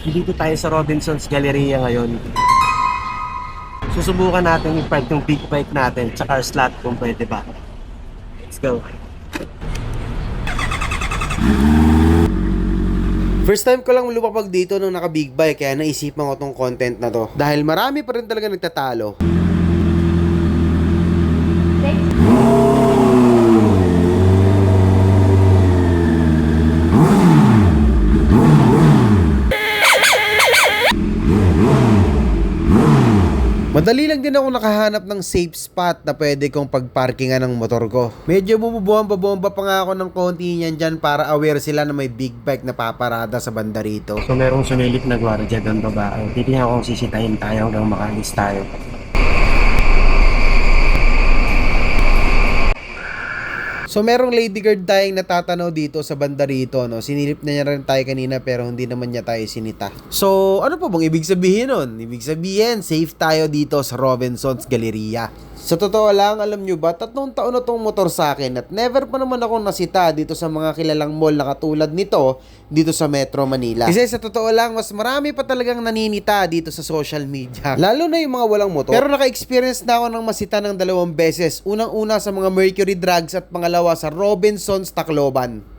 Dito tayo sa Robinson's Galleria ngayon. Susubukan natin i-park yung big bike natin tsaka slot kung pwede ba. Let's go. First time ko lang lumapag dito nung naka big bike, kaya naisipan ko tong content na to. Dahil marami pa rin talaga nagtatalo. Madali lang din ako nakahanap ng safe spot na pwede kong pagparkingan ng motor ko. Medyo bumubomba-bomba pa nga ako ng konti niyan dyan para aware sila na may big bike na paparada sa banda rito. So merong sumilip na gwardiya doon baba. Titignan ko kung sisitahin tayo hanggang makaalis tayo. So merong lady guard tayong natatanaw dito sa banda rito, no? Sinilip na niya rin tayo kanina pero hindi naman niya tayo sinita. So ano po bang ibig sabihin nun? Ibig sabihin, safe tayo dito sa Robinson's Galleria. Sa totoo lang, alam nyo ba, 3 taon na tong motor sa akin at never pa naman ako nasita dito sa mga kilalang mall na katulad nito dito sa Metro Manila. Kasi sa totoo lang, mas marami pa talagang naninita dito sa social media. Lalo na yung mga walang motor. Pero naka-experience na ako ng masita ng 2 beses. Unang-una sa mga Mercury Drugs at pangalawa sa Robinson's Tacloban.